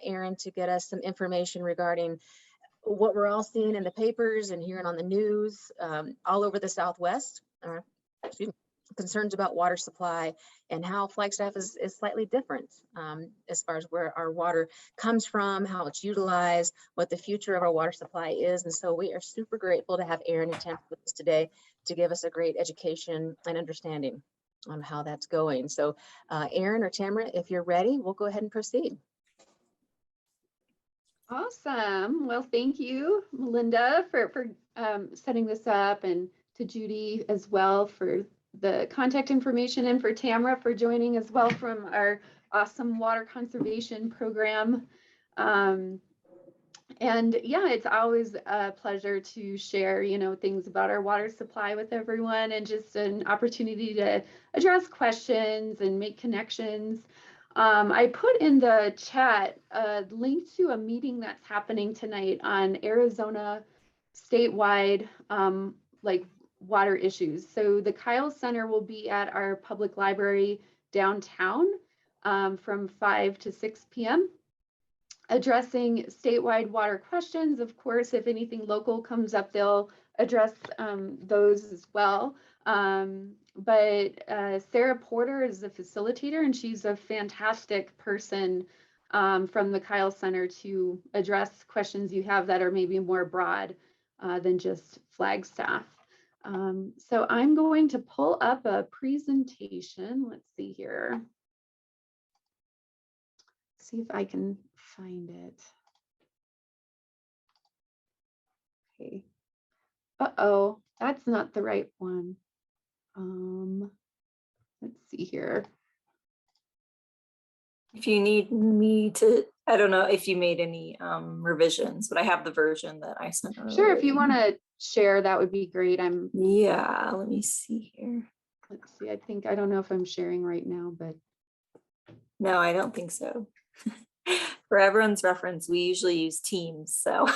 Erin to get us some information regarding what we're all seeing in the papers and hearing on the news all over the Southwest. Excuse me, concerns about water supply and how Flagstaff is slightly different as far as where our water comes from, how it's utilized, what the future of our water supply is. And so we are super grateful to have Erin and Tamara with us today to give us a great education and understanding on how that's going. So Erin or Tamara, if you're ready, we'll go ahead and proceed. Awesome. Well, thank you, Melinda, for setting this up, and to Judy as well for the contact information, and for Tamara for joining as well from our awesome water conservation program. And yeah, it's always a pleasure to share, things about our water supply with everyone, and just an opportunity to address questions and make connections. I put in the chat a link to a meeting that's happening tonight on Arizona statewide like water issues. So the Kyle Center will be at our public library downtown from 5 to 6 p.m. addressing statewide water questions. Of course, if anything local comes up, they'll address those as well. But Sarah Porter is the facilitator, and she's a fantastic person from the Kyle Center to address questions you have that are maybe more broad than just Flagstaff. So I'm going to pull up a presentation. Let's see here. See if I can find it. Okay. Uh-oh, that's not the right one. Let's see here. If you need me to, I don't know if you made any revisions, but I have the version that I sent earlier. Sure, if you want to share, that would be great. Yeah, let me see here. Let's see, I don't know if I'm sharing right now, but. No, I don't think so. For everyone's reference, we usually use Teams, so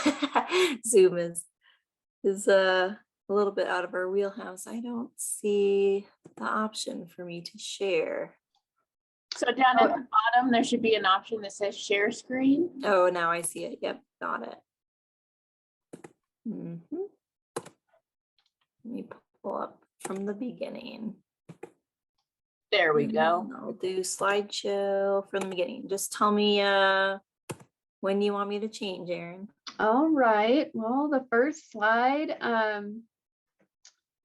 Zoom is a little bit out of our wheelhouse. I don't see the option for me to share. So down at the bottom, there should be an option that says share screen. Oh, now I see it. Yep, got it. Let me pull up from the beginning. There we go. I'll do slideshow from the beginning. Just tell me when you want me to change, Erin. All right. Well, the first slide,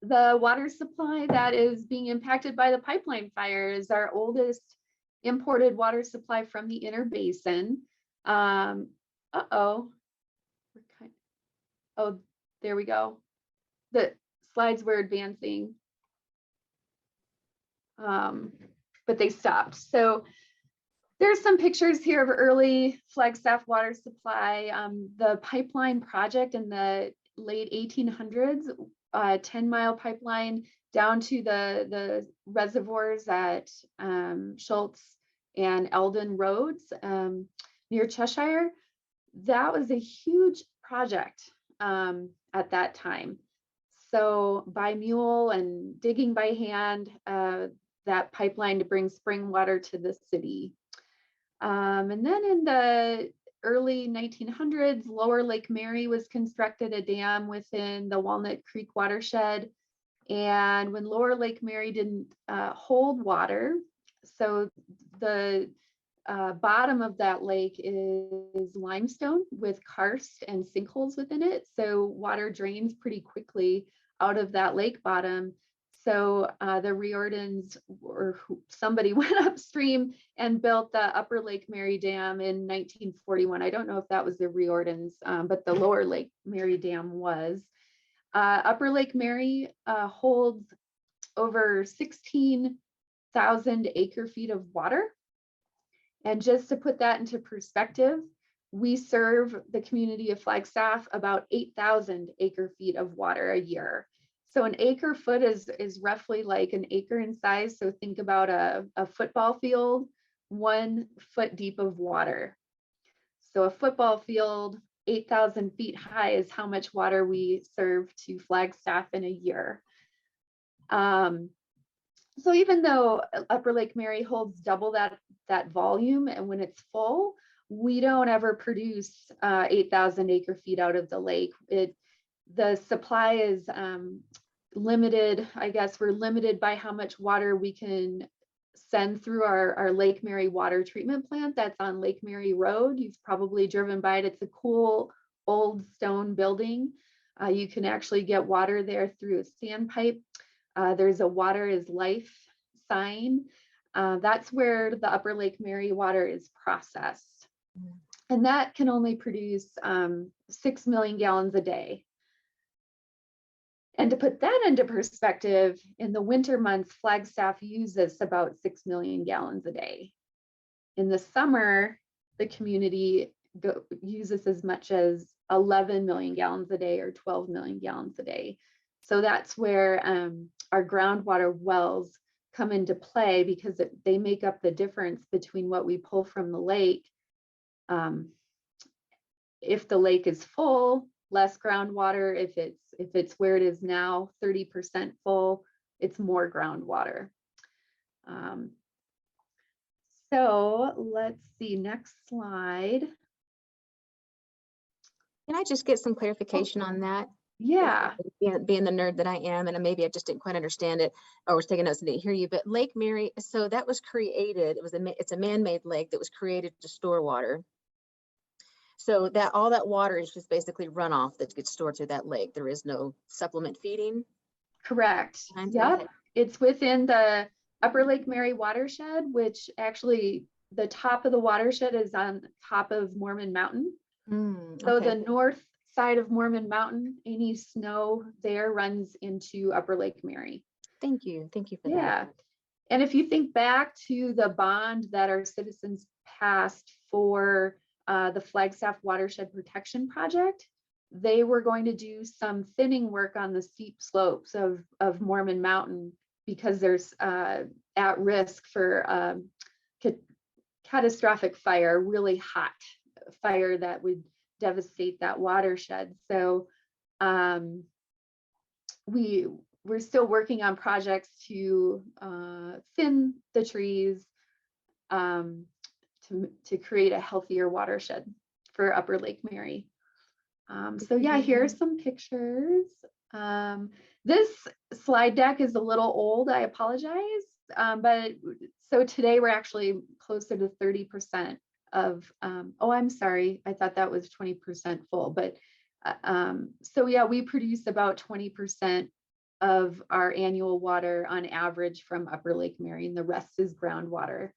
the water supply that is being impacted by the pipeline fire is our oldest imported water supply from the inner basin. Oh, there we go. The slides were advancing. But they stopped. So there's some pictures here of early Flagstaff water supply. The pipeline project in the late 1800s, 10-mile pipeline down to the reservoirs at Schultz and Eldon Roads near Cheshire. That was a huge project at that time. So by mule and digging by hand, that pipeline to bring spring water to the city. And then in the early 1900s, Lower Lake Mary was constructed, a dam within the Walnut Creek watershed. And when Lower Lake Mary didn't hold water, so the bottom of that lake is limestone with karst and sinkholes within it. So water drains pretty quickly out of that lake bottom. So the Riordans, or somebody went upstream and built the Upper Lake Mary Dam in 1941. I don't know if that was the Riordans, but the Lower Lake Mary Dam was. Upper Lake Mary holds over 16,000 acre feet of water. And just to put that into perspective, we serve the community of Flagstaff about 8,000 acre feet of water a year. So an acre foot is roughly like an acre in size. So think about a football field, 1 foot deep of water. So a football field, 8,000 feet high is how much water we serve to Flagstaff in a year. So even though Upper Lake Mary holds double that volume, and when it's full, we don't ever produce 8,000 acre feet out of the lake. The supply is limited. I guess we're limited by how much water we can send through our Lake Mary water treatment plant that's on Lake Mary Road. You've probably driven by it. It's a cool old stone building. You can actually get water there through a sandpipe. There's a water is life sign. That's where the Upper Lake Mary water is processed. And that can only produce 6 million gallons a day. And to put that into perspective, in the winter months, Flagstaff uses about 6 million gallons a day. In the summer, the community uses as much as 11 million gallons a day or 12 million gallons a day. So that's where our groundwater wells come into play, because they make up the difference between what we pull from the lake. If the lake is full, less groundwater. If it's where it is now, 30% full, it's more groundwater. So let's see, next slide. Can I just get some clarification on that? Yeah. Being the nerd that I am, and maybe I just didn't quite understand it, or was taking notes and didn't hear you, but Lake Mary, so that was created, it's a man-made lake that was created to store water. So that all that water is just basically runoff that gets stored through that lake. There is no supplement feeding. Correct. Yep. It's within the Upper Lake Mary watershed, which actually the top of the watershed is on top of Mormon Mountain. So the north side of Mormon Mountain, any snow there runs into Upper Lake Mary. Thank you for that. Yeah. And if you think back to the bond that our citizens passed for the Flagstaff Watershed Protection Project, they were going to do some thinning work on the steep slopes of Mormon Mountain, because there's at risk for catastrophic fire, really hot fire that would devastate that watershed. So we're still working on projects to thin the trees to create a healthier watershed for Upper Lake Mary. So yeah, here are some pictures. This slide deck is a little old, I apologize. But so today we're actually closer to 30% of, oh, I'm sorry, I thought that was 20% full, but so yeah, we produce about 20% of our annual water on average from Upper Lake Mary, and the rest is groundwater.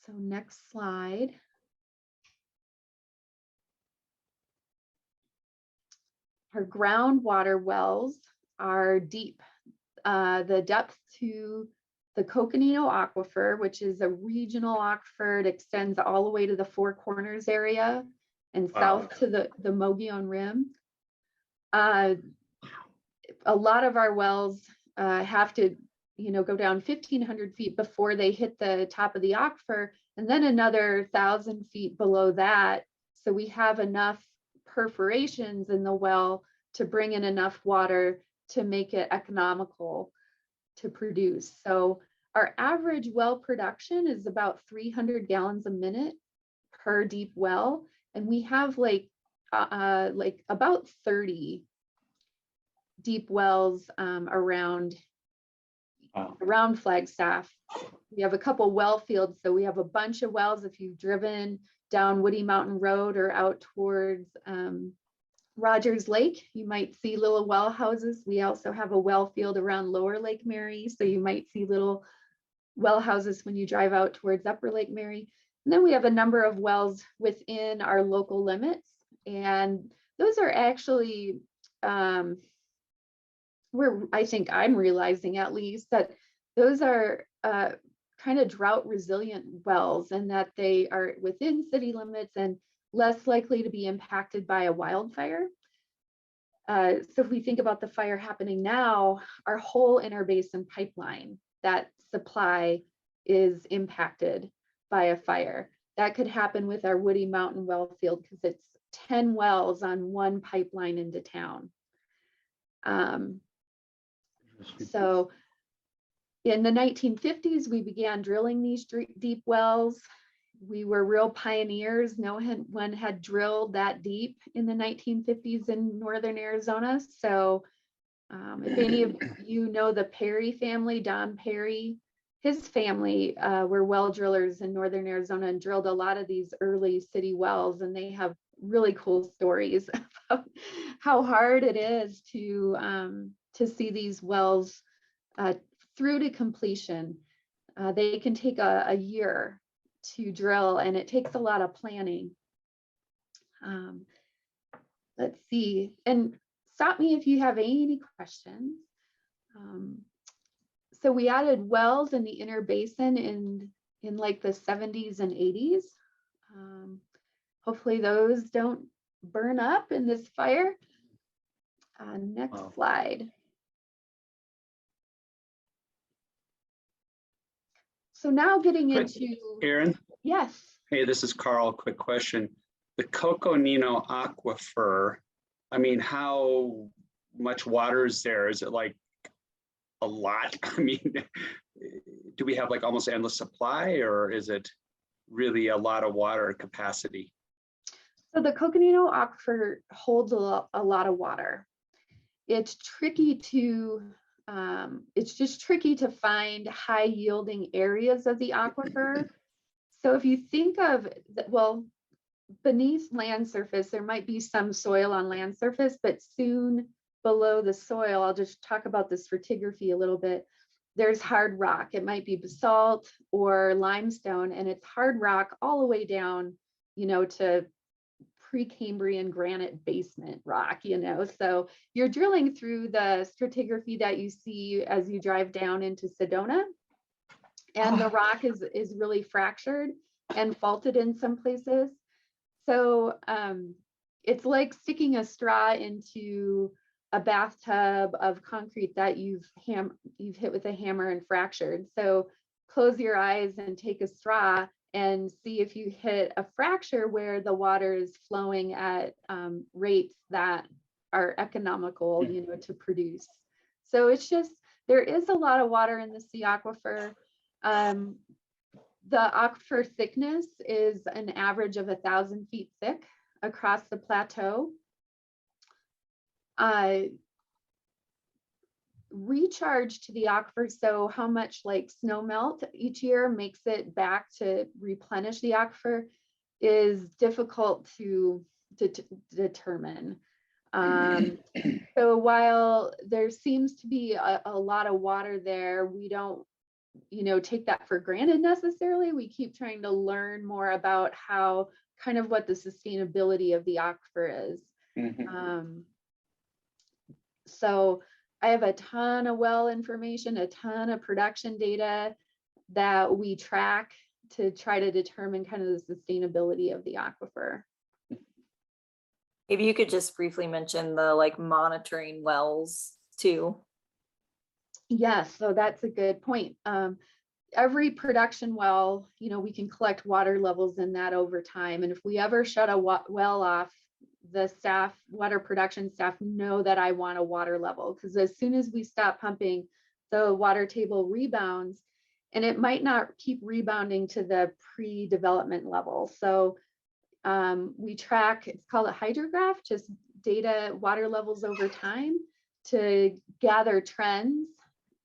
So next slide. Our groundwater wells are deep. The depth to the Coconino Aquifer, which is a regional aquifer, it extends all the way to the Four Corners area and south to the Mogollon Rim. A lot of our wells have to go down 1,500 feet before they hit the top of the aquifer, and then another 1,000 feet below that. So we have enough perforations in the well to bring in enough water to make it economical to produce. So our average well production is about 300 gallons a minute per deep well, and we have like about 30 deep wells around Flagstaff. We have a couple well fields, so we have a bunch of wells. If you've driven down Woody Mountain Road or out towards Rogers Lake, you might see little well houses. We also have a well field around Lower Lake Mary, so you might see little well houses when you drive out towards Upper Lake Mary. And then we have a number of wells within our local limits, and those are actually I think I'm realizing at least that those are kind of drought resilient wells, and that they are within city limits and less likely to be impacted by a wildfire. So if we think about the fire happening now, our whole interbasin pipeline, that supply is impacted by a fire. That could happen with our Woody Mountain well field, because it's 10 wells on one pipeline into town. So in the 1950s, we began drilling these deep wells. We were real pioneers. No one had drilled that deep in the 1950s in northern Arizona. So if any of you know the Perry family, Don Perry, his family were well drillers in northern Arizona and drilled a lot of these early city wells, and they have really cool stories about how hard it is to see these wells through to completion. They can take a year to drill, and it takes a lot of planning. Let's see, and stop me if you have any questions. So we added wells in the inner basin in like the 70s and 80s. Hopefully those don't burn up in this fire. Next slide. So now getting into, Erin? yes. Hey, this is Carl. Quick question. The Coconino Aquifer, I mean, how much water is there? Is it like a lot? I mean, do we have like almost endless supply, or is it really a lot of water capacity? So the Coconino Aquifer holds a lot of water. It's tricky to, it's just tricky to find high yielding areas of the aquifer. So if you think of, well, beneath land surface, there might be some soil on land surface, but soon below the soil, I'll just talk about the stratigraphy a little bit. There's hard rock. It might be basalt or limestone, and it's hard rock all the way down, you know, to Precambrian granite basement rock, you know. So you're drilling through the stratigraphy that you see as you drive down into Sedona, and the rock is really fractured and faulted in some places. So it's like sticking a straw into a bathtub of concrete that you've hit with a hammer and fractured. So close your eyes and take a straw and see if you hit a fracture where the water is flowing at rates that are economical, you know, to produce. So it's just, there is a lot of water in the sea aquifer. The aquifer thickness is an average of 1,000 feet thick across the plateau. Recharge to the aquifer, so how much like snow melt each year makes it back to replenish the aquifer, is difficult to determine. So while there seems to be a lot of water there, we don't, you know, take that for granted necessarily. We keep trying to learn more about how, kind of what the sustainability of the aquifer is. So I have a ton of well information, a ton of production data that we track to try to determine kind of the sustainability of the aquifer. Maybe you could just briefly mention the like monitoring wells too. Yes, so that's a good point. Every production well, you know, we can collect water levels in that over time. And if we ever shut a well off, the staff, water production staff know that I want a water level, because as soon as we stop pumping, the water table rebounds, and it might not keep rebounding to the pre-development level. So we track, it's called a hydrograph, just data water levels over time to gather trends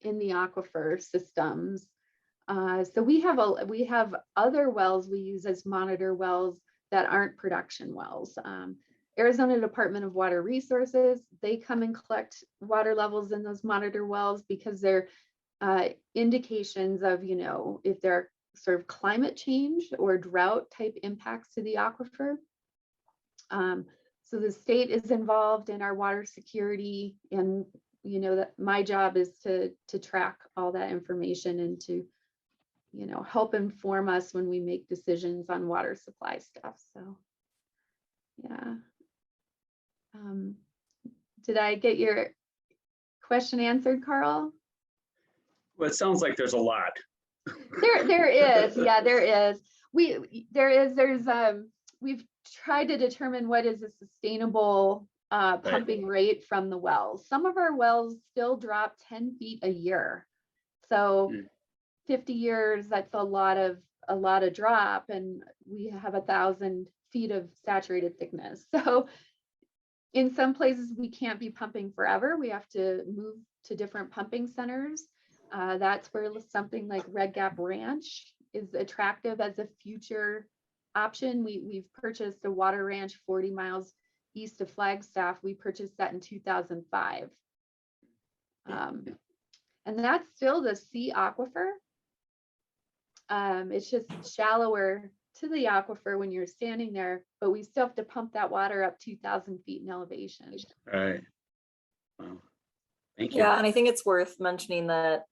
in the aquifer systems. So we have other wells we use as monitor wells that aren't production wells. Arizona Department of Water Resources, they come and collect water levels in those monitor wells because they're indications of, you know, if there are sort of climate change or drought type impacts to the aquifer. So the state is involved in our water security, and you know that my job is to track all that information and to, you know, help inform us when we make decisions on water supply stuff. So yeah. Did I get your question answered, Carl? Well, it sounds like there's a lot. There is, yeah, there is. We've tried to determine what is a sustainable pumping rate from the wells. Some of our wells still drop 10 feet a year. So 50 years, that's a lot of a lot of drop, and we have 1,000 feet of saturated thickness. So in some places we can't be pumping forever. We have to move to different pumping centers. That's where something like Red Gap Ranch is attractive as a future option. We've purchased a water ranch 40 miles east of Flagstaff. We purchased that in 2005. And that's still the sea aquifer. It's just shallower to the aquifer when you're standing there, but we still have to pump that water up 2,000 feet in elevation. Right. Wow. Thank you. Yeah, and I think it's worth mentioning that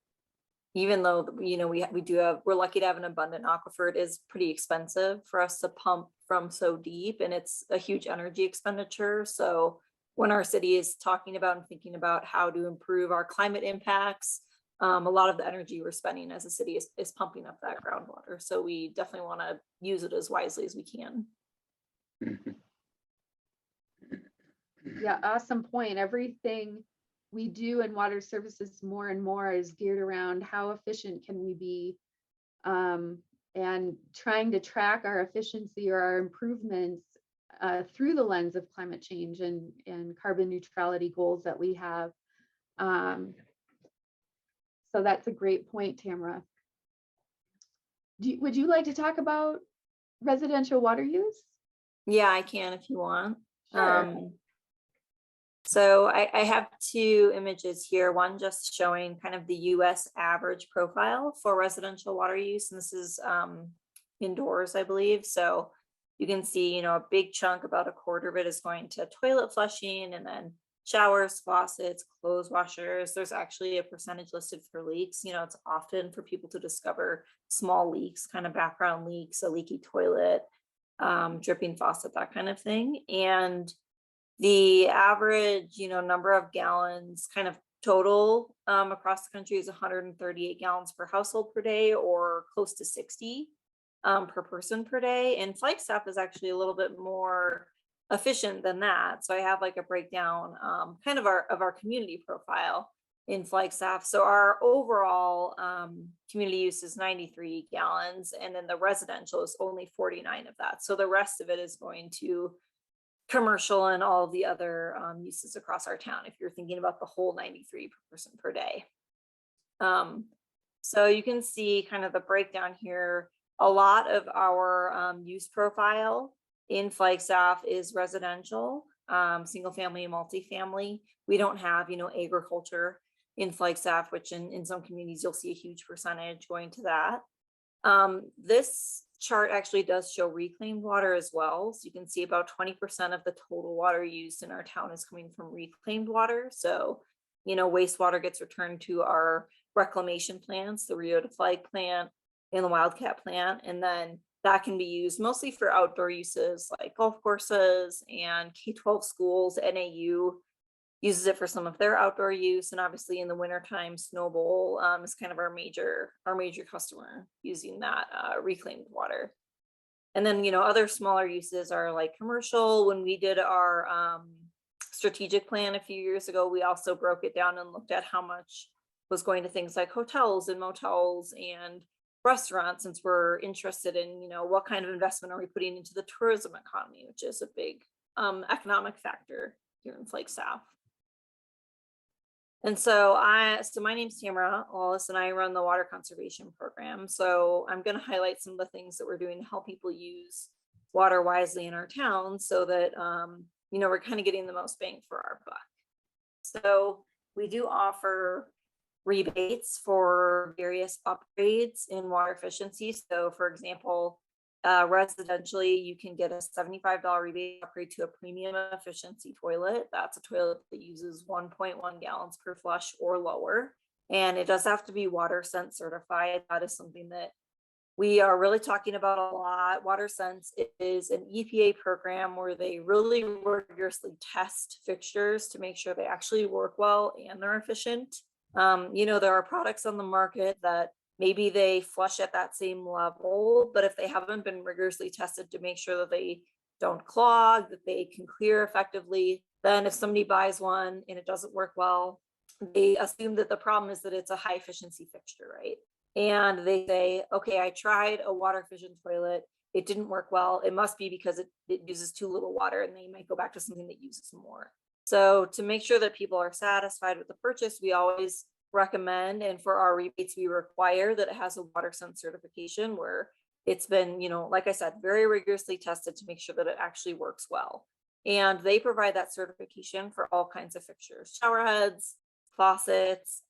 even though, you know, we're lucky to have an abundant aquifer, it is pretty expensive for us to pump from so deep, and it's a huge energy expenditure. So when our city is talking about and thinking about how to improve our climate impacts, a lot of the energy we're spending as a city is pumping up that groundwater. So we definitely want to use it as wisely as we can. Yeah, awesome point. Everything we do in water services more and more is geared around how efficient can we be, and trying to track our efficiency or our improvements through the lens of climate change and carbon neutrality goals that we have. So that's a great point, Tamara. Would you like to talk about residential water use? Yeah, I can if you want. Sure. So I have two images here, one just showing kind of the US average profile for residential water use. And this is indoors, I believe. So you can see, you know, a big chunk, about a quarter of it is going to toilet flushing, and then showers, faucets, clothes washers. There's actually a percentage listed for leaks. You know, it's often for people to discover small leaks, kind of background leaks, a leaky toilet, dripping faucet, that kind of thing. And the average, you know, number of gallons kind of total across the country is 138 gallons per household per day, or close to 60 per person per day. And Flagstaff is actually a little bit more efficient than that. So I have like a breakdown kind of our community profile in Flagstaff. So our overall community use is 93 gallons, and then the residential is only 49 of that. So the rest of it is going to commercial and all the other uses across our town, if you're thinking about the whole 93 per person per day. So you can see kind of the breakdown here. A lot of our use profile in Flagstaff is residential, single family and multifamily. We don't have, you know, agriculture in Flagstaff, which in some communities you'll see a huge percentage going to that. This chart actually does show reclaimed water as well. So you can see about 20% of the total water used in our town is coming from reclaimed water. So, you know, wastewater gets returned to our reclamation plants, the Rio de Flag plant and the Wildcat plant. And then that can be used mostly for outdoor uses like golf courses and K-12 schools. NAU uses it for some of their outdoor use. And obviously in the wintertime, Snow Bowl is kind of our major customer using that reclaimed water. And then, you know, other smaller uses are like commercial. When we did our strategic plan a few years ago, we also broke it down and looked at how much was going to things like hotels and motels and restaurants, since we're interested in, you know, what kind of investment are we putting into the tourism economy, which is a big economic factor here in Flagstaff. And so my name's Tamara Lawless, and I run the water conservation program. So I'm going to highlight some of the things that we're doing to help people use water wisely in our town, so that you know, we're kind of getting the most bang for our buck. So we do offer rebates for various upgrades in water efficiency. So for example, residentially, you can get a $75 rebate upgrade to a premium efficiency toilet. That's a toilet that uses 1.1 gallons per flush or lower. And it does have to be WaterSense certified. That is something that we are really talking about a lot. WaterSense is an EPA program where they really rigorously test fixtures to make sure they actually work well and they're efficient. You know, there are products on the market that maybe they flush at that same level, but if they haven't been rigorously tested to make sure that they don't clog, that they can clear effectively, then if somebody buys one and it doesn't work well, they assume that the problem is that it's a high efficiency fixture, right? and they say, okay, I tried a water efficient toilet, it didn't work well, it must be because it uses too little water, and they might go back to something that uses more. So to make sure that people are satisfied with the purchase, we always recommend, and for our rebates, we require that it has a WaterSense certification where it's been, like I said, very rigorously tested to make sure that it actually works well. And they provide that certification for all kinds of fixtures, shower heads, faucets,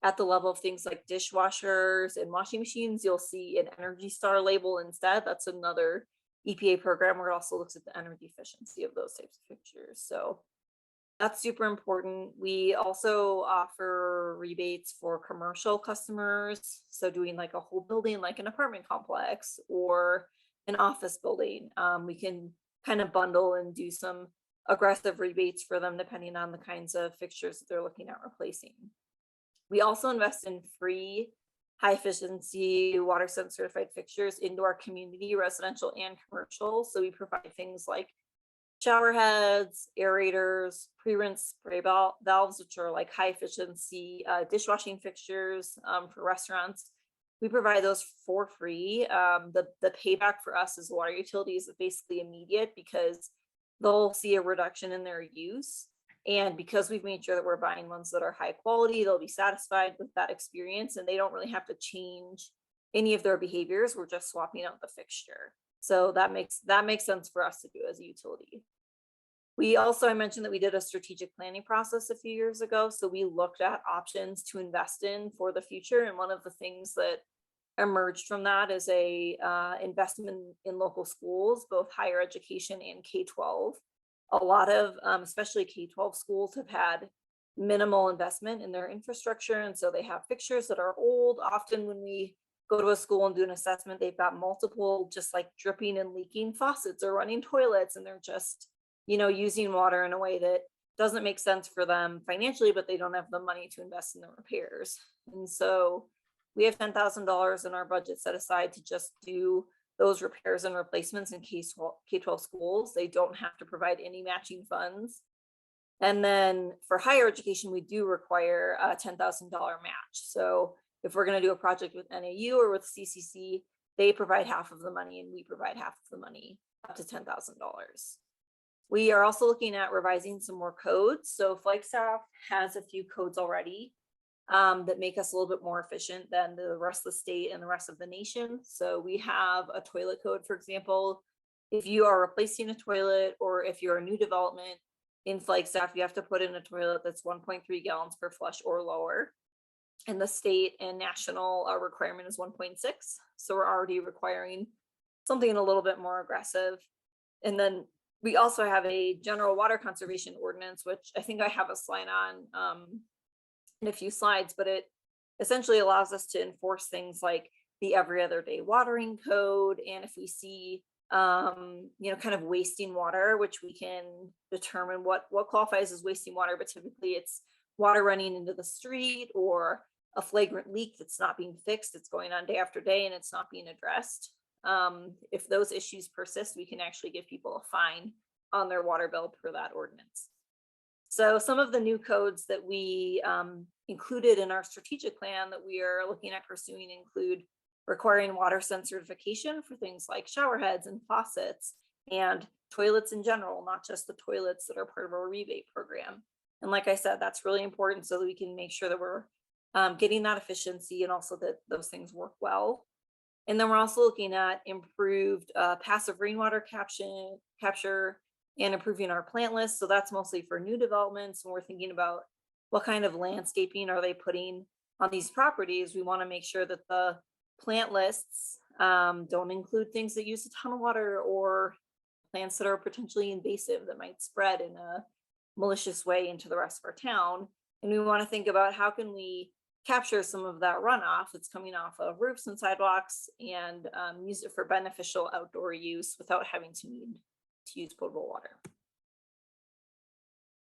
at the level of things like dishwashers and washing machines, you'll see an Energy Star label instead. That's another EPA program where it also looks at the energy efficiency of those types of fixtures. So that's super important. We also offer rebates for commercial customers. So doing like a whole building, like an apartment complex or an office building, we can kind of bundle and do some aggressive rebates for them depending on the kinds of fixtures that they're looking at replacing. We also invest in free high efficiency WaterSense certified fixtures into our community, residential and commercial. So we provide things like shower heads, aerators, pre-rinse spray valves, which are like high efficiency dishwashing fixtures for restaurants. We provide those for free. The payback for us as water utilities is basically immediate because they'll see a reduction in their use. And because we've made sure that we're buying ones that are high quality, they'll be satisfied with that experience and they don't really have to change any of their behaviors. We're just swapping out the fixture. So that makes sense for us to do as a utility. We also, I mentioned that we did a strategic planning process a few years ago. So we looked at options to invest in for the future. And one of the things that emerged from that is a investment in local schools, both higher education and K-12. A lot of, especially K-12 schools have had minimal investment in their infrastructure. And so they have fixtures that are old. Often when we go to a school and do an assessment, they've got multiple just like dripping and leaking faucets or running toilets, and they're just, using water in a way that doesn't make sense for them financially, but they don't have the money to invest in the repairs. And so we have $10,000 in our budget set aside to just do those repairs and replacements in K-12 schools. They don't have to provide any matching funds. And then for higher education, we do require a $10,000 match. So if we're going to do a project with NAU or with CCC, they provide half of the money and we provide half of the money, up to $10,000. We are also looking at revising some more codes. So Flagstaff has a few codes already that make us a little bit more efficient than the rest of the state and the rest of the nation. So we have a toilet code, for example. If you are replacing a toilet or if you're a new development in Flagstaff, you have to put in a toilet that's 1.3 gallons per flush or lower. And the state and national requirement is 1.6. So we're already requiring something a little bit more aggressive. And then we also have a general water conservation ordinance, which I think I have a slide on in a few slides, but it essentially allows us to enforce things like the every other day watering code. And if we see, kind of wasting water, which we can determine what qualifies as wasting water, but typically it's water running into the street or a flagrant leak that's not being fixed. It's going on day after day and it's not being addressed. If those issues persist, we can actually give people a fine on their water bill per that ordinance. So some of the new codes that we included in our strategic plan that we are looking at pursuing include requiring WaterSense certification for things like shower heads and faucets and toilets in general, not just the toilets that are part of our rebate program. And like I said, that's really important so that we can make sure that we're getting that efficiency and also that those things work well. And then we're also looking at improved passive rainwater capture and improving our plant list. So that's mostly for new developments. When we're thinking about what kind of landscaping are they putting on these properties, we want to make sure that the plant lists don't include things that use a ton of water or plants that are potentially invasive that might spread in a malicious way into the rest of our town. And we want to think about how can we capture some of that runoff that's coming off of roofs and sidewalks and use it for beneficial outdoor use without having to use potable water.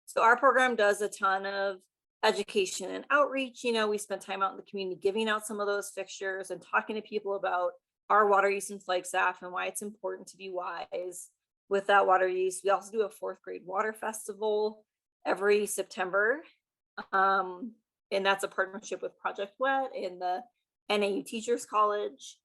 So our program does a ton of education and outreach. We spend time out in the community giving out some of those fixtures and talking to people about our water use in Flagstaff and why it's important to be wise with that water use. We also do a 4th grade water festival every September. And that's a partnership with Project Wet and the NAU Teachers College.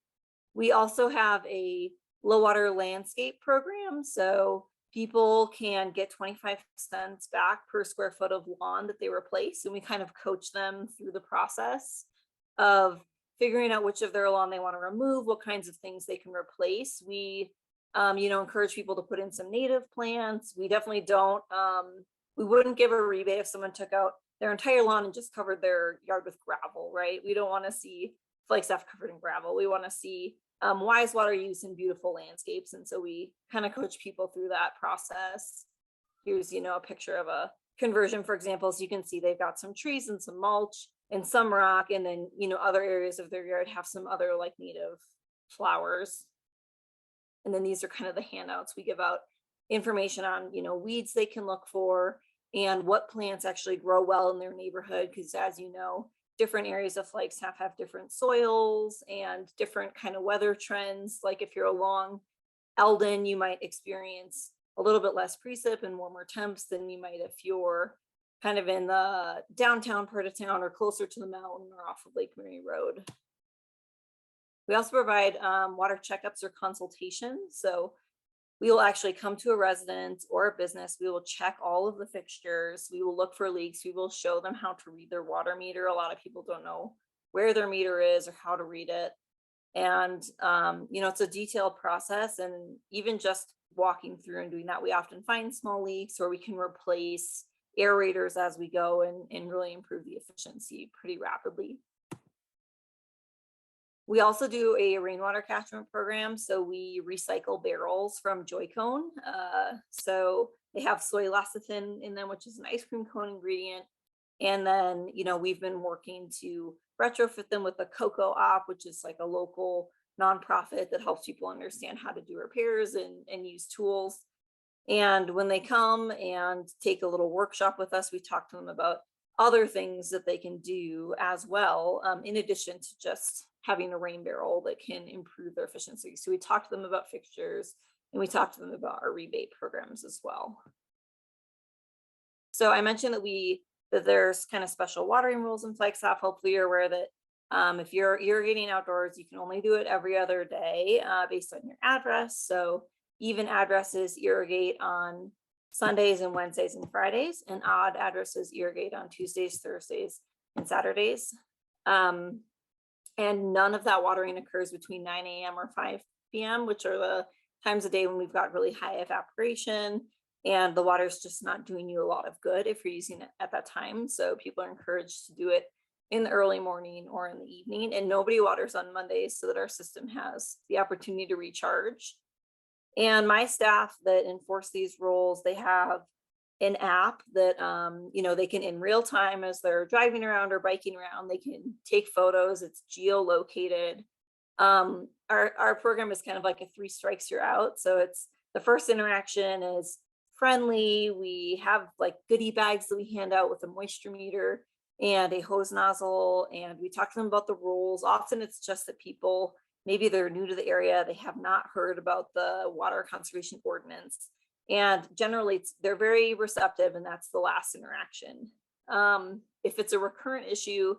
We also have a low water landscape program. So people can get 25 cents back per square foot of lawn that they replace. And we kind of coach them through the process of figuring out which of their lawn they want to remove, what kinds of things they can replace. We, encourage people to put in some native plants. We definitely don't, we wouldn't give a rebate if someone took out their entire lawn and just covered their yard with gravel, right? We don't want to see flagstaff covered in gravel. We want to see wise water use in beautiful landscapes. And so we kind of coach people through that process. Here's, a picture of a conversion, for example. So you can see they've got some trees and some mulch and some rock. And then, other areas of their yard have some other like native flowers. And then these are kind of the handouts we give out, information on, weeds they can look for and what plants actually grow well in their neighborhood. Because as you know, different areas of Flagstaff have different soils and different kind of weather trends. Like if you're along Eldon, you might experience a little bit less precip and warmer temps than you might if you're kind of in the downtown part of town or closer to the mountain or off of Lake Mary Road. We also provide water checkups or consultations. So we will actually come to a residence or a business. We will check all of the fixtures. We will look for leaks. We will show them how to read their water meter. A lot of people don't know where their meter is or how to read it. And, it's a detailed process. And even just walking through and doing that, we often find small leaks or we can replace aerators as we go and really improve the efficiency pretty rapidly. We also do a rainwater catchment program. So we recycle barrels from Joy Cone. So they have soy lecithin in them, which is an ice cream cone ingredient. And then, we've been working to retrofit them with the Cocoa Op, which is like a local nonprofit that helps people understand how to do repairs and use tools. And when they come and take a little workshop with us, we talk to them about other things that they can do as well, in addition to just having a rain barrel that can improve their efficiency. So we talk to them about fixtures and we talk to them about our rebate programs as well. So I mentioned that there's kind of special watering rules in Flagstaff. Hopefully you're aware that if you're irrigating outdoors, you can only do it every other day based on your address. So even addresses irrigate on Sundays and Wednesdays and Fridays, and odd addresses irrigate on Tuesdays, Thursdays, and Saturdays. And none of that watering occurs between 9 a.m. or 5 p.m., which are the times of day when we've got really high evaporation and the water's just not doing you a lot of good if you're using it at that time. So people are encouraged to do it in the early morning or in the evening, and nobody waters on Mondays so that our system has the opportunity to recharge. And my staff that enforce these rules, they have an app that, they can in real time as they're driving around or biking around, they can take photos. It's geolocated. Our program is kind of like a 3 strikes you're out. So it's the first interaction is friendly. We have like goodie bags that we hand out with a moisture meter and a hose nozzle. And we talk to them about the rules. Often it's just that people, maybe they're new to the area. They have not heard about the water conservation ordinance. And generally they're very receptive, and that's the last interaction. If it's a recurrent issue,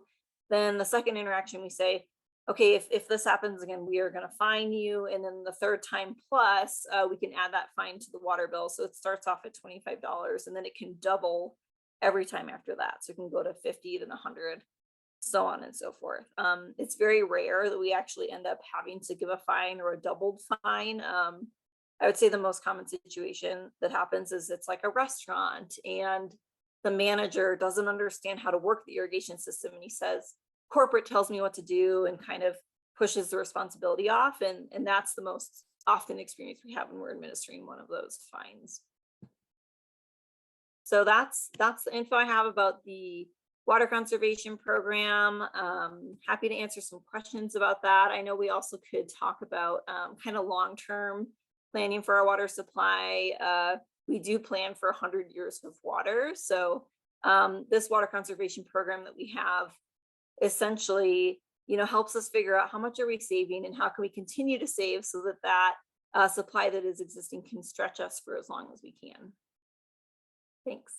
then the second interaction we say, okay, if this happens again, we are going to fine you. And then the third time plus, we can add that fine to the water bill. So it starts off at $25 and then it can double every time after that. So it can go to 50, then 100, so on and so forth. It's very rare that we actually end up having to give a fine or a doubled fine. I would say the most common situation that happens is it's like a restaurant and the manager doesn't understand how to work the irrigation system. And he says, corporate tells me what to do, and kind of pushes the responsibility off. And that's the most often experience we have when we're administering one of those fines. So that's the info I have about the water conservation program. Happy to answer some questions about that. I know we also could talk about kind of long-term planning for our water supply. We do plan for 100 years of water. So this water conservation program that we have essentially, helps us figure out how much are we saving and how can we continue to save so that supply that is existing can stretch us for as long as we can. Thanks.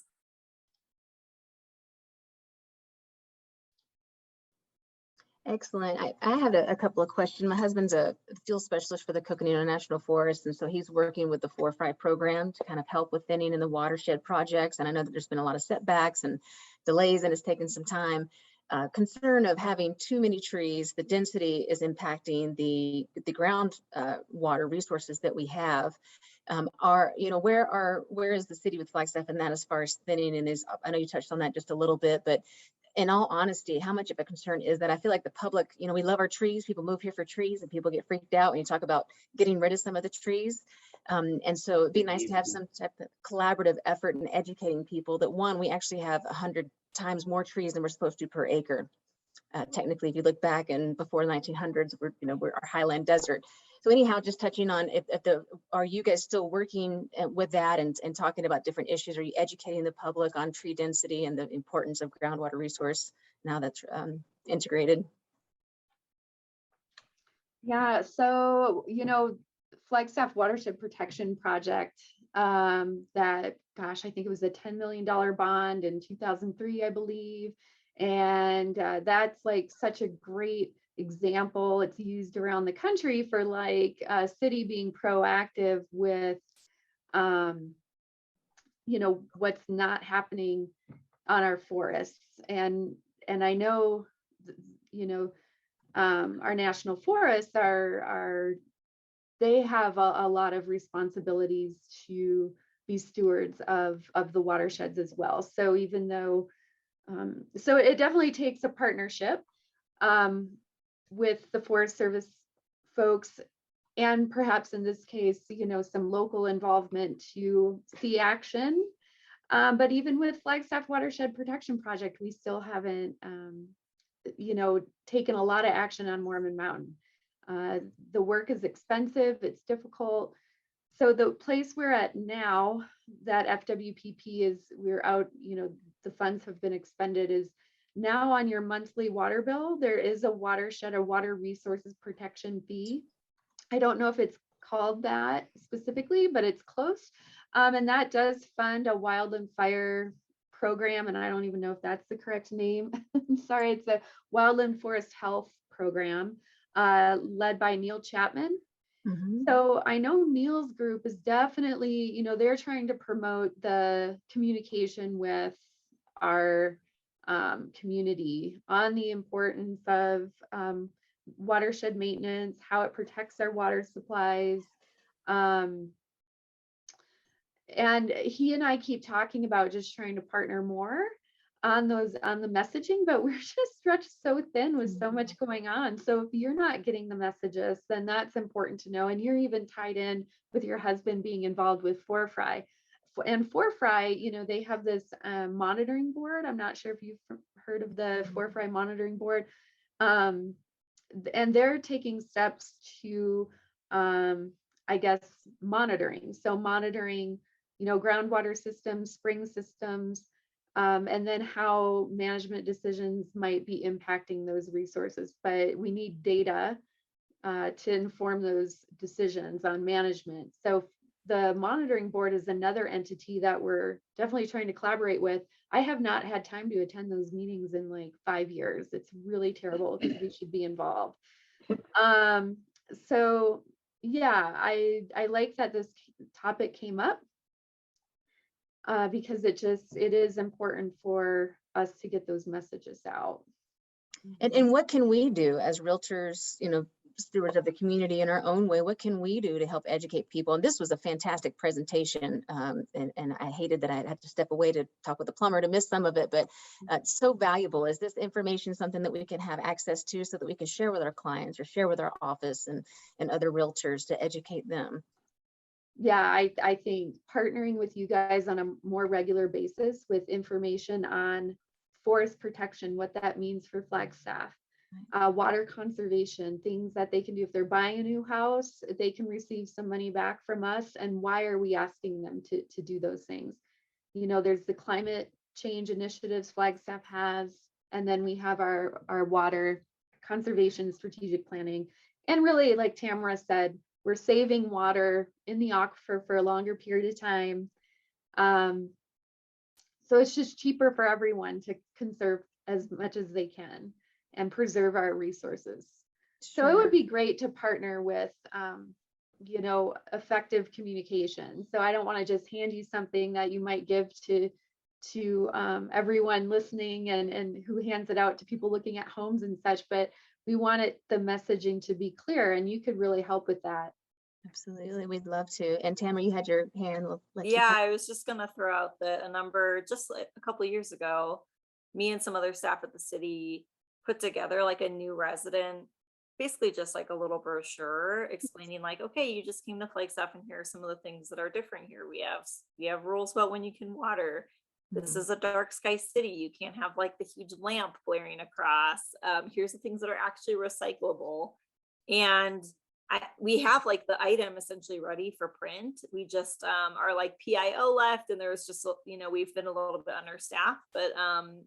Excellent. I had a couple of questions. My husband's a field specialist for the Coconino National Forest, and so he's working with the 4-Fry program to kind of help with thinning in the watershed projects. And I know that there's been a lot of setbacks and delays, and it's taken some time. Concern of having too many trees, the density is impacting the ground water resources that we have. Where is the city with Flagstaff in that as far as thinning? And I know you touched on that just a little bit, but in all honesty, how much of a concern is that? I feel like the public, we love our trees. People move here for trees, and people get freaked out when you talk about getting rid of some of the trees. And so it'd be nice to have some type of collaborative effort in educating people that, one, we actually have 100 times more trees than we're supposed to per acre. Technically, if you look back and before the 1900s, we're our highland desert. So anyhow, just touching on are you guys still working with that and talking about different issues? Are you educating the public on tree density and the importance of groundwater resource now that's integrated? Yeah, so, Flagstaff Watershed Protection Project, that, gosh, I think it was a $10 million bond in 2003, I believe. And that's like such a great example. It's used around the country for like a city being proactive with, what's not happening on our forests. And I know, our national forests they have a lot of responsibilities to be stewards of the watersheds as well. So even though, so it definitely takes a partnership with the Forest Service folks, and perhaps in this case, some local involvement to see action. But even with Flagstaff Watershed Protection Project, we still haven't, taken a lot of action on Mormon Mountain. The work is expensive, it's difficult. So the place we're at now, that FWPP is, we're out, the funds have been expended, is now on your monthly water bill, there is a watershed or water resources protection fee. I don't know if it's called that specifically, but it's close. And that does fund a wildland fire program. And I don't even know if that's the correct name. I'm sorry, it's a wildland forest health program led by Neil Chapman. Mm-hmm. So I know Neil's group is definitely, they're trying to promote the communication with our community on the importance of watershed maintenance, how it protects our water supplies. And he and I keep talking about just trying to partner more on the messaging, but we're just stretched so thin with so much going on. So if you're not getting the messages, then that's important to know. And you're even tied in with your husband being involved with 4-Fry. And 4-Fry, they have this monitoring board. I'm not sure if you've heard of the 4-Fry monitoring board. And they're taking steps to, I guess, monitoring. So monitoring, groundwater systems, spring systems, and then how management decisions might be impacting those resources. But we need data to inform those decisions on management. So the monitoring board is another entity that we're definitely trying to collaborate with. I have not had time to attend those meetings in like 5 years. It's really terrible because we should be involved. So yeah, I like that this topic came up because it is important for us to get those messages out. And what can we do as realtors, stewards of the community in our own way? What can we do to help educate people? And this was a fantastic presentation. And I hated that I had to step away to talk with the plumber to miss some of it, but it's so valuable. Is this information something that we can have access to so that we can share with our clients or share with our office and other realtors to educate them? Yeah, I think partnering with you guys on a more regular basis with information on forest protection, what that means for Flagstaff, water conservation, things that they can do if they're buying a new house, they can receive some money back from us. And why are we asking them to do those things? There's the climate change initiatives Flagstaff has, and then we have our water conservation strategic planning. And really, like Tamara said, we're saving water in the aquifer for a longer period of time. So it's just cheaper for everyone to conserve as much as they can. and preserve our resources. So it would be great to partner with, you know, effective communication. So I don't want to just hand you something that you might give to everyone listening and who hands it out to people looking at homes and such, but we want the messaging to be clear, and you could really help with that. Absolutely, we'd love to. And Tamara, you had your hand. We'll let you Yeah, talk. I was just gonna throw out that a number, just like a couple of years ago, me and some other staff at the city put together like a new resident, basically just like a little brochure explaining like, okay, you just came to Flagstaff and here are some of the things that are different here. We have rules about when you can water. This is a dark sky city. You can't have like the huge lamp blaring across. Here's the things that are actually recyclable. And we have like the item essentially ready for print. We just are like PIO left, and there was just, you know, we've been a little bit understaffed, but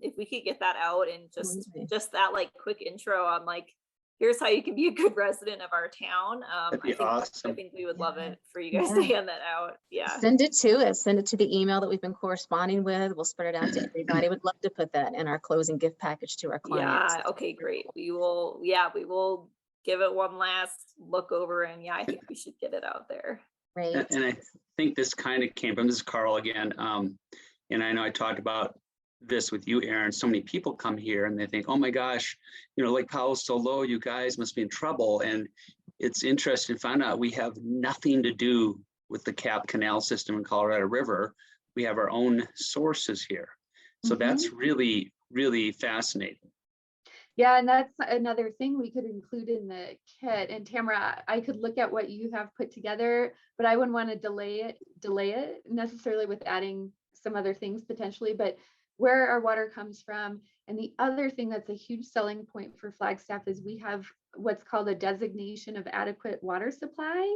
if we could get that out and just that like quick intro on like, here's how you can be a good resident of our town. That'd be awesome. I think we would love it for you guys to hand that out. Yeah. Send it to us. Send it to the email that we've been corresponding with. We'll spread it out to everybody. Would love to put that in our closing gift package to our clients. Yeah. Okay, great. We will give it one last look over, and yeah, I think we should get it out there. Great. And I think this kind of came from, this is Carl again. And I know I talked about this with you, Erin. So many people come here and they think, oh my gosh, you know, Lake Powell's so low, you guys must be in trouble. And it's interesting to find out we have nothing to do with the Cap Canal system in Colorado River. We have our own sources here. So that's really, really fascinating. Yeah, and that's another thing we could include in the kit. And Tamara, I could look at what you have put together, but I wouldn't want to delay it necessarily with adding some other things potentially, but where our water comes from. And the other thing that's a huge selling point for Flagstaff is we have what's called a designation of adequate water supply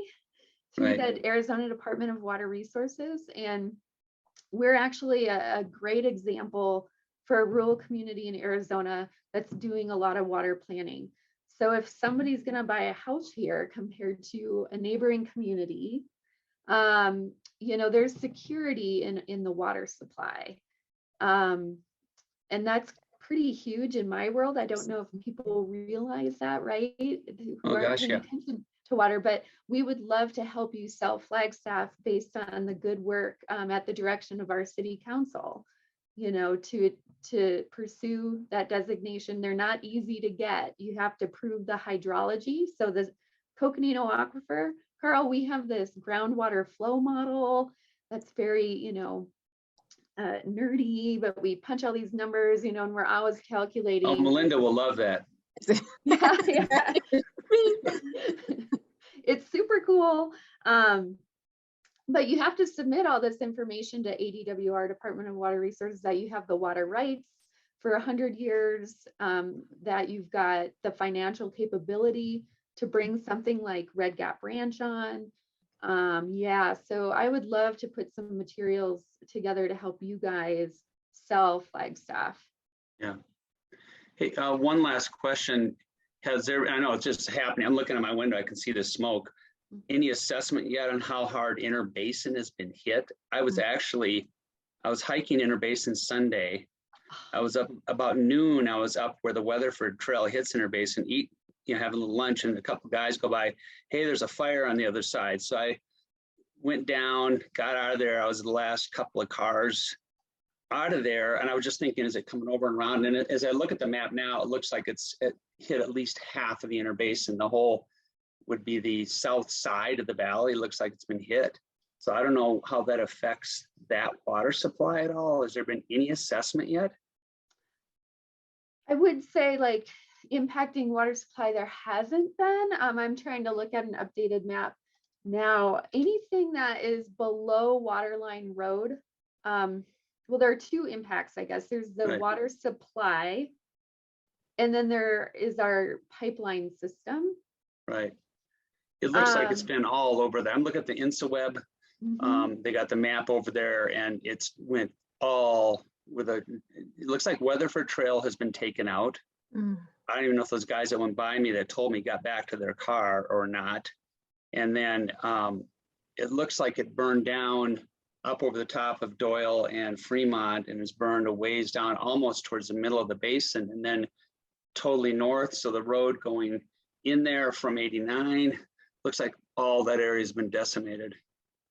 through the Arizona Department of Water Resources. And we're actually a great example for a rural community in Arizona that's doing a lot of water planning. So if somebody's going to buy a house here compared to a neighboring community, you know, there's security in the water supply. And that's pretty huge in my world. I don't know if people realize that, right? Who aren't paying attention to water, but we would love to help you sell Flagstaff based on the good work at the direction of our city council, you know, to pursue that designation. They're not easy to get. You have to prove the hydrology. So the Coconino Aquifer, Carl, we have this groundwater flow model that's very, you know, nerdy, but we punch all these numbers, you know, and we're always calculating. Oh, Melinda will love that. Yeah. It's super cool. But you have to submit all this information to ADWR, Department of Water Resources, that you have the water rights for 100 years, that you've got the financial capability to bring something like Red Gap Ranch on. Yeah, so I would love to put some materials together to help you guys sell Flagstaff. Yeah. Hey, one last question. Has there, I know it's just happening, I'm looking at my window, I can see the smoke. Any assessment yet on how hard Interbasin has been hit? I was hiking Interbasin Sunday. I was up about noon. I was up where the Weatherford Trail hits Interbasin, having a little lunch, and a couple guys go by. Hey, there's a fire on the other side. So I went down, got out of there. I was the last couple of cars out of there, and I was just thinking, is it coming over and around? And as I look at the map now, it looks like it hit at least half of the Interbasin. The whole would be the south side of the valley. It looks like it's been hit. So I don't know how that affects that water supply at all. Has there been any assessment yet? I would say like impacting water supply, there hasn't been. I'm trying to look at an updated map now. Anything that is below Waterline Road, well, there are two impacts, I guess. There's the water supply, and then there is our pipeline system. Right. It looks like it's been all over there. I'm looking at the InsaWeb. They got the map over there, and it's went all with it looks like Weatherford Trail has been taken out. I don't even know if those guys that went by me that told me got back to their car or not. And then it looks like it burned down up over the top of Doyle and Fremont, and is burned a ways down almost towards the middle of the basin, and then totally north. So the road going in there from 89, looks like all that area has been decimated.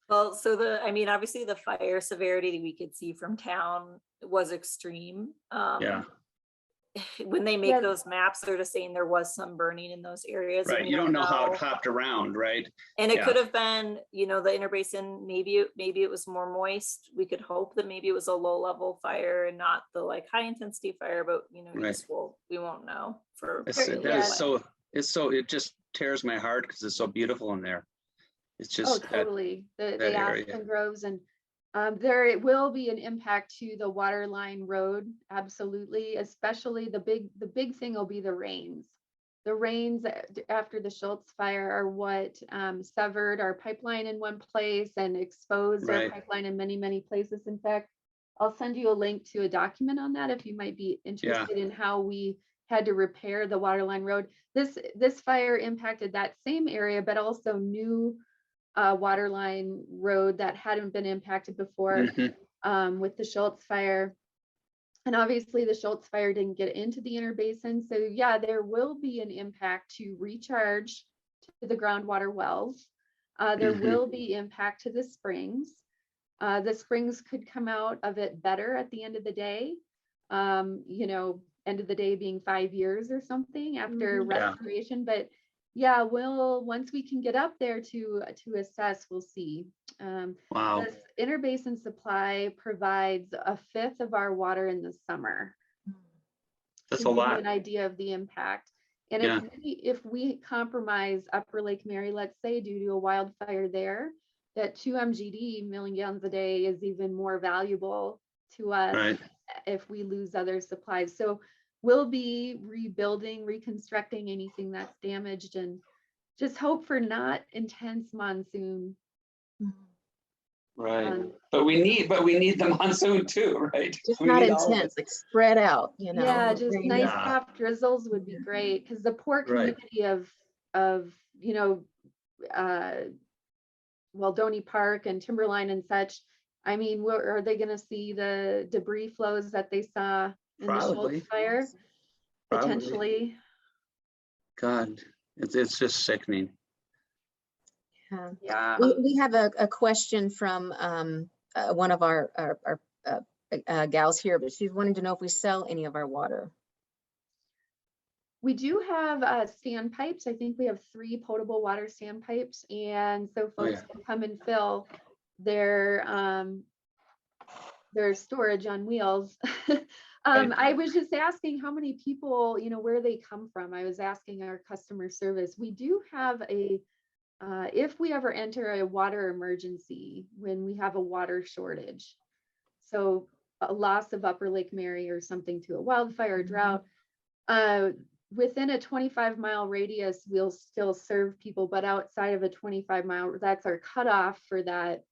Well, so I mean, obviously the fire severity we could see from town was extreme. Yeah, When they make Yeah. those maps, they're just saying there was some burning in those areas. and right. we You don't know how it hopped around, right? And it Yeah. could have been, the interbasin, maybe it was more moist. We could hope that maybe it was a low level fire and not the like high intensity fire, but Right. we won't know for. It just tears my heart because it's so beautiful in there. It's Oh, just that, totally. that The area. aspen groves, and there will be an impact to the water line road. Absolutely. Especially the big thing will be the rains. The rains after the Schultz fire are what severed our pipeline in one place and exposed our Right. pipeline in many, many places. In fact, I'll send you a link to a document on that if you might be interested in how we had to repair the waterline road. This fire impacted that same area, but also new waterline road that hadn't been impacted before Mhm. with the Schultz fire. And obviously the Schultz fire didn't get into the inner basin. So yeah, there will be an impact to recharge to the groundwater wells. There Mhm. will be impact to the springs. The springs could come out of it better at the end of the day. End of the day being 5 years or something after Mhm. Yeah. restoration. But yeah, once we can get up there to assess, we'll see. Wow. This interbasin supply provides a fifth of our water in the summer. That's To a give you lot. an idea of the impact. And Yeah. if we compromise Upper Lake Mary, let's say due to a wildfire there, that 2 MGD, million gallons a day, is even more valuable to us Right. if we lose other supplies. So we'll be rebuilding, reconstructing anything that's damaged, and just hope for not intense monsoon. Right. But we need the monsoon too, right? Just We not need all of it. intense, like spread out, Yeah, just rain. nice Yeah. soft drizzles would be great, because the poor Right. community of Waldoni Park and Timberline and such. I mean, are they going to see the debris flows that they saw in the Probably. Schultz fire? Probably. Potentially. God, it's just sickening. Yeah. Yeah. We have a question from one of our gals here, but she's wanting to know if we sell any of our water. We do have standpipes. I think we have 3 potable water standpipes, and so folks can come and fill their storage on wheels. I was just asking how many people, where they come from. I was asking our customer service. We do have if we ever enter a water emergency, when we have a water shortage, so a loss of Upper Lake Mary or something to a wildfire or drought, within a 25-mile radius, we'll still serve people, but outside of a 25-mile, that's our cutoff for that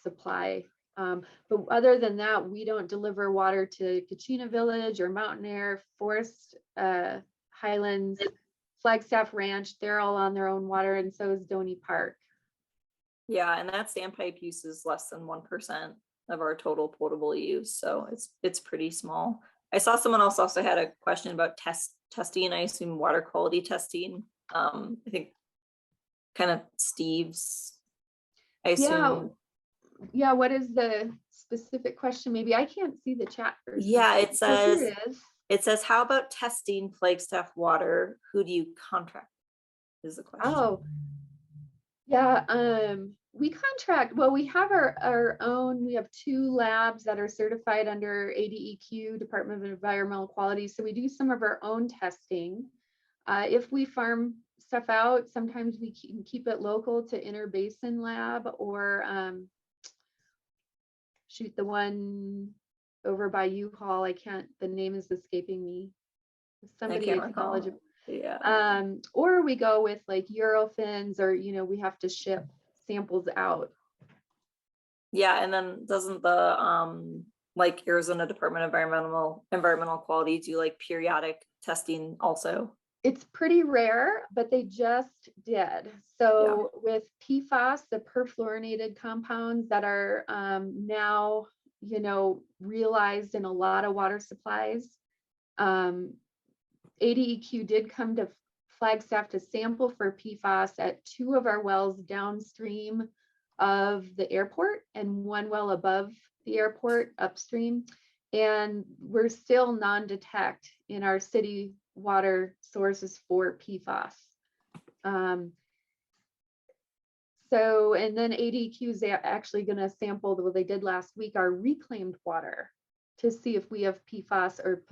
supply. But other than that, we don't deliver water to Kachina Village or Mountain Air, Forest, Highlands, Flagstaff Ranch. They're all on their own water, and so is Donny Park. Yeah, and that standpipe use is less than 1% of our total potable use, so it's pretty small. I saw someone else also had a question about testing. I assume water quality testing. I think kind of Steve's. I assume. Yeah. What is the specific question? Maybe I can't see the chat version. Yeah, it says. Here it is. It says, how about testing Flagstaff water? Who do you contract? Is the question. Oh, yeah. We contract. Well, we have our own. We have 2 labs that are certified under ADEQ, Department of Environmental Quality. So we do some of our own testing. If we farm stuff out, sometimes we can keep it local to Interbasin Lab, or shoot, the one over by U-Haul. The name is escaping me. Somebody acknowledge it. Yeah. Or we go with like Eurofins, or we have to ship samples out. Yeah, and then doesn't the like Arizona Department of Environmental Quality do like periodic testing also? It's pretty rare, but they just did. So with PFAS, the perfluorinated compounds that are now, realized in a lot of water supplies, ADEQ did come to Flagstaff to sample for PFAS at 2 of our wells downstream of the airport and 1 well above the airport upstream. And we're still non-detect in our city water sources for PFAS. So, and then ADQ is actually going to sample, what they did last week, our reclaimed water to see if we have PFAS or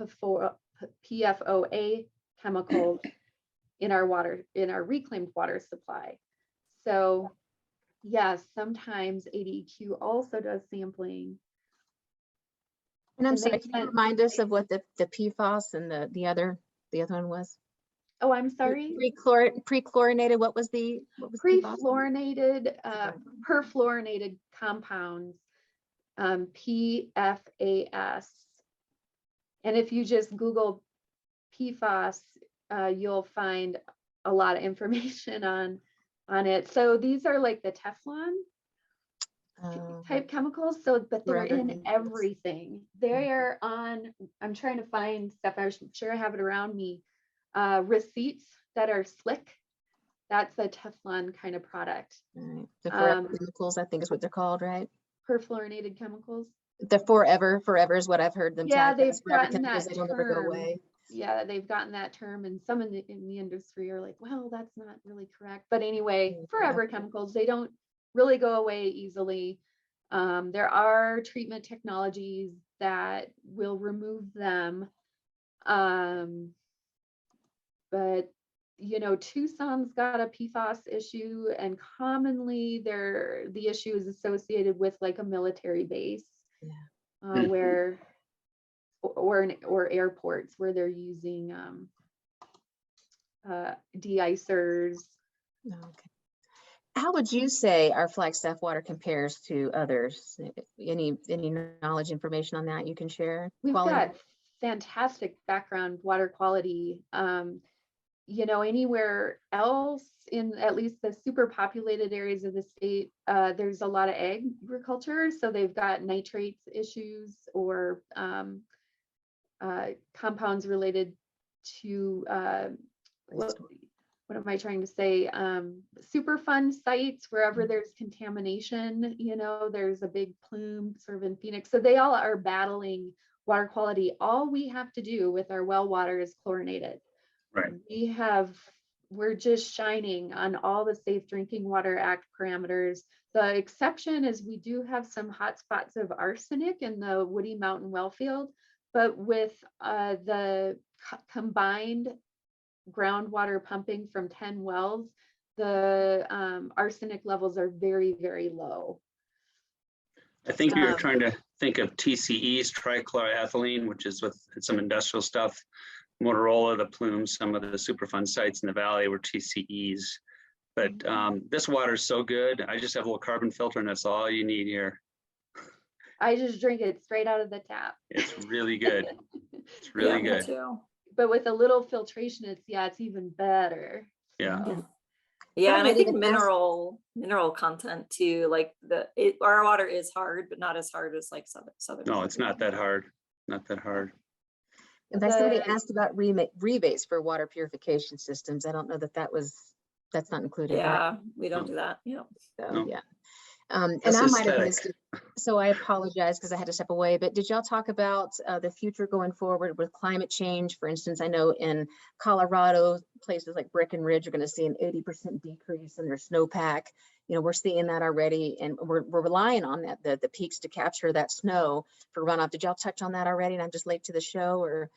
PFOA chemicals in our water, in our reclaimed water supply. So yes, sometimes ADQ also does sampling. And I'm And sorry, they can you sent- remind us of what the PFAS and the other one was? Oh, I'm sorry. Pre-chlorinated, what was PFAS? Pre-fluorinated, perfluorinated compounds, PFAS. And if you just Google PFAS, you'll find a lot of information on it. So these are like the Teflon type chemicals. So, but they're in Underneath. everything. They're on, I'm trying to find stuff. I'm sure I have it around me. Receipts that are slick. That's a Teflon kind of product. Right. The forever chemicals, I think is what they're called, right? Perfluorinated chemicals. The forever is what I've heard them. Yeah, tagged they've as forever gotten chemicals, that they don't ever go term. away. Yeah, they've gotten that term, and some in the industry are like, well, that's not really correct. But anyway, Yeah. forever chemicals, they don't really go away easily. There are treatment technologies that will remove them. But you know, Tucson's got a PFAS issue, and commonly the issue is associated with like a military base, where or airports where they're using de-icers. Okay. How would you say our Flagstaff water compares to others? Any knowledge, information on that you can share? We've Quality? got fantastic background water quality. You know, anywhere else in at least the super populated areas of the state, there's a lot of agriculture, so they've got nitrates issues or compounds related to what am I trying to say? Superfund sites, wherever there's contamination, you know, there's a big plume sort of in Phoenix. So they all are battling water quality. All we have to do with our well water is chlorinate it. Right. We're just shining on all the Safe Drinking Water Act parameters. The exception is we do have some hot spots of arsenic in the Woody Mountain well field, but with the combined groundwater pumping from 10 wells, the arsenic levels are very, very low. I think you're trying to think of TCEs, trichloroethylene, which is with some industrial stuff. Motorola, the plumes, some of the Superfund sites in the valley were TCEs. But this water is so good. I just have a little carbon filter and that's all you need here. I just drink it straight out of the tap. It's really good. It's really Yeah, me good. too. But with a little filtration, it's even better. Yeah. So, Yeah, and I would think even mineral content too. Like our water is hard, but not as hard as like southern. No, it's not that hard. Not that hard. In fact, somebody the- asked about rebates for water purification systems. I don't know that's not included. right? Yeah, we don't do that. Yeah. So, No. yeah. And That's I might have aesthetic. missed it, so I apologize because I had to step away, but did y'all talk about the future going forward with climate change? For instance, I know in Colorado, places like Breckenridge are going to see an 80% decrease in their snowpack. You know, we're seeing that already, and we're relying on that, the peaks to capture that snow for runoff. Did y'all touch on that already? And I'm just late to the show, or?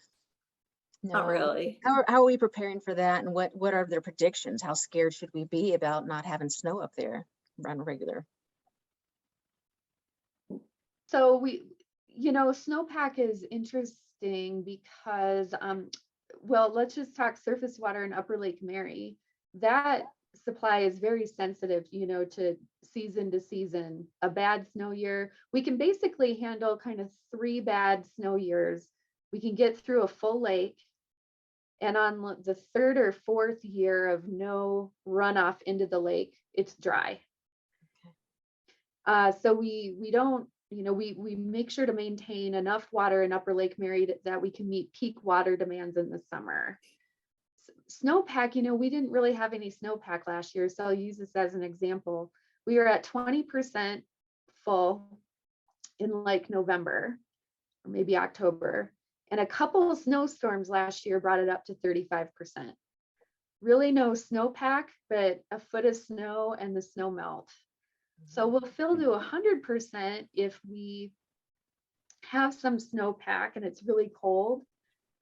Not No? really. How are we preparing for that, and what are their predictions? How scared should we be about not having snow up there on a regular? So you know, snowpack is interesting because, well, let's just talk surface water in Upper Lake Mary. That supply is very sensitive, you know, to season to season. A bad snow year, we can basically handle kind of 3 bad snow years. We can get through a full lake. And on the 3rd or 4th year of no runoff into the lake, it's dry. So we don't, you know, we make sure to maintain enough water in Upper Lake Mary that we can meet peak water demands in the summer. snowpack, we didn't really have any snowpack last year, so I'll use this as an example. We were at 20% full in like November or maybe October, and a couple of snowstorms last year brought it up to 35%. Really no snowpack, but a foot of snow and the snow melt. So we'll fill to 100% if we have some snowpack and it's really cold.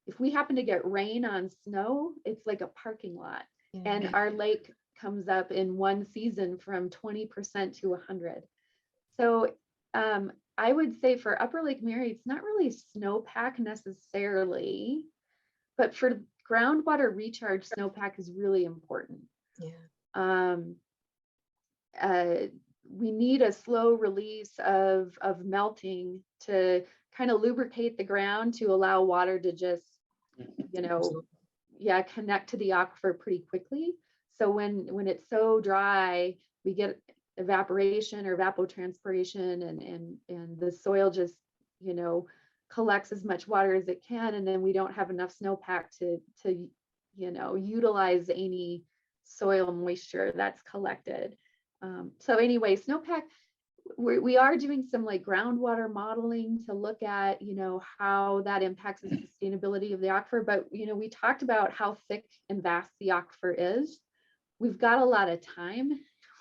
If we happen to get rain on snow, it's like a parking lot. Yeah. And our lake comes up in one season from 20% to 100. So I would say for Upper Lake Mary, it's not really snowpack necessarily, but for groundwater recharge, snowpack is really important. Yeah. We need a slow release of melting to kind of lubricate the ground to allow water to just, connect to the aquifer pretty quickly. So when it's so dry, we get evaporation or evapotranspiration, and the soil just, collects as much water as it can, and then we don't have enough snowpack to utilize any soil moisture that's collected. So anyway, snowpack, we are doing some like groundwater modeling to look at, how that impacts the sustainability of the aquifer. But, we talked about how thick and vast the aquifer is. We've got a lot of time,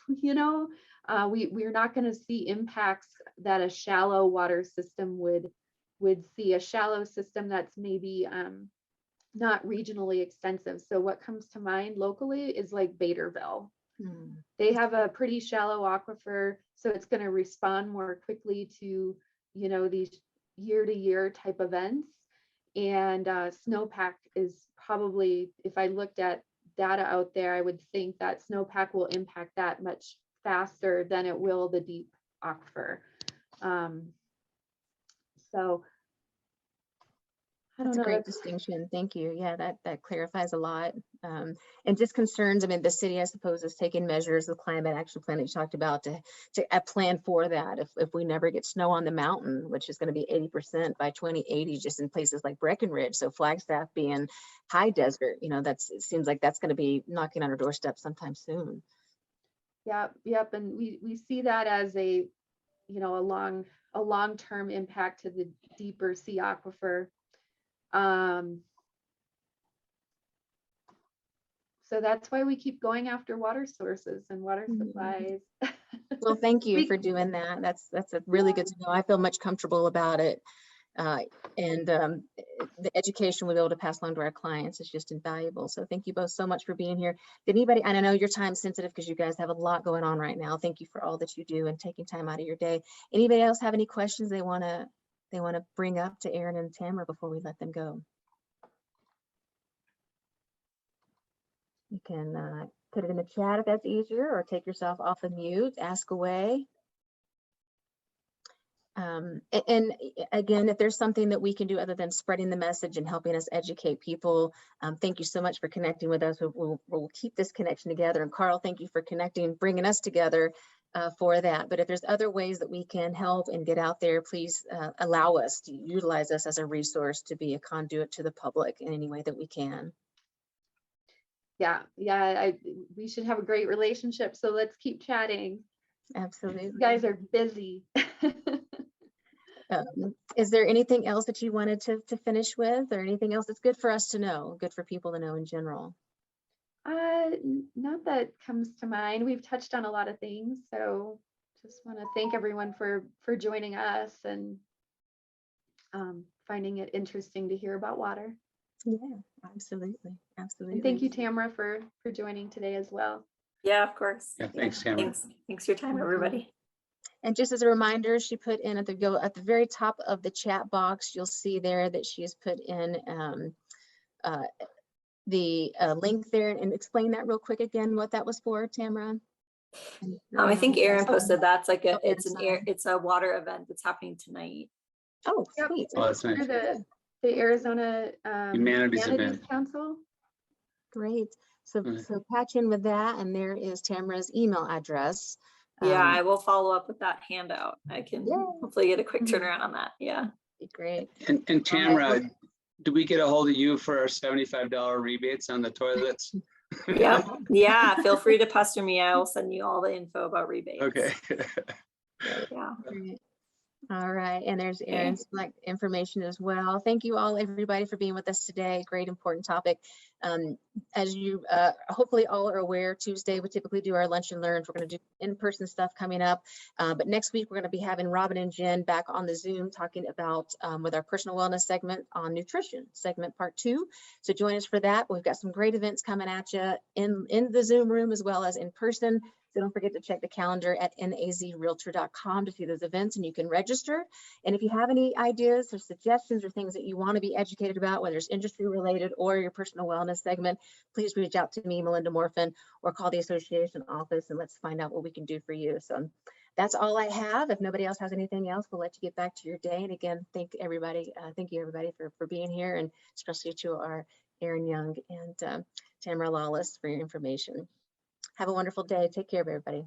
we're not going to see impacts that a shallow water system would see. A shallow system that's maybe not regionally extensive. So what comes to mind locally is like Baderville. They have a pretty shallow aquifer, so it's going to respond more quickly to, these year-to-year type events. And snowpack is probably, if I looked at data out there, I would think that snowpack will impact that much faster than it will the deep aquifer. So I don't That's know. a great distinction. Thank you. Yeah, that clarifies a lot. And just concerns, I mean, the city, I suppose, is taking measures, the climate action plan that you talked about, to plan for that. If we never get snow on the mountain, which is going to be 80% by 2080, just in places like Breckenridge. So Flagstaff being high desert, it seems like that's going to be knocking on our doorstep sometime soon. Yep. And we see that as a long-term impact to the deeper sea aquifer. So that's why we keep going after water sources and water supplies. Well, thank you for doing that. That's a really good to know. I feel much comfortable about it. And the education we'll be able to pass along to our clients is just invaluable. So thank you both so much for being here. Did anybody, and I know you're time sensitive because you guys have a lot going on right now. Thank you for all that you do and taking time out of your day. Anybody else have any questions they want to bring up to Erin and Tamara before we let them go? You can put it in the chat if that's easier, or take yourself off of mute, ask away. And again, if there's something that we can do other than spreading the message and helping us educate people, thank you so much for connecting with us. We'll keep this connection together. And Carl, thank you for bringing us together for that. But if there's other ways that we can help and get out there, please allow us to utilize us as a resource to be a conduit to the public in any way that we can. Yeah, we should have a great relationship. So let's keep chatting. Absolutely. You guys are busy. Is there anything else that you wanted to finish with, or anything else that's good for us to know, good for people to know in general? Not that comes to mind. We've touched on a lot of things, so just want to thank everyone for joining us and finding it interesting to hear about water. Yeah, absolutely. And thank you, Tamara, for joining today as well. Yeah, of course. Yeah, thanks, Tamara. Thanks for your time, everybody. And just as a reminder, she put in at the very top of the chat box, you'll see there that she has put in the link there. And explain that real quick again, what that was for, Tamara. I think Erin posted that's like Okay, it's a water event that's happening tonight. Oh, Yep. sweet. Oh, that's nice. The Arizona Humanities event. Council. Great. So patch in with that, and there is Tamara's email address. Yeah, I will follow up with that handout. I can hopefully get a quick turnaround on that. Yeah. Great. And Tamara, do we get a hold of you for our $75 rebates on the toilets? Yep. Yeah. Feel free to pester me. I will send you all the info about rebates. Okay. Yeah. Great. All right, and there's Erin's like information as well. Thank you all, everybody, for being with us today. Great, important topic. As you hopefully all are aware, Tuesday we typically do our lunch and learns. We're going to do in-person stuff coming up, but next week we're going to be having Robin and Jen back on the Zoom talking about with our personal wellness segment on nutrition, segment part 2. So join us for that. We've got some great events coming at you in the Zoom room as well as in person. So don't forget to check the calendar at nazrealtor.com to see those events, and you can register. And if you have any ideas or suggestions or things that you want to be educated about, whether it's industry related or your personal wellness segment, please reach out to me, Melinda Morfin, or call the association office and let's find out what we can do for you. So that's all I have. If nobody else has anything else, we'll let you get back to your day. And again, thank you everybody for being here, and especially to our Erin Young and Tamara Lawless for your information. Have a wonderful day. Take care of everybody.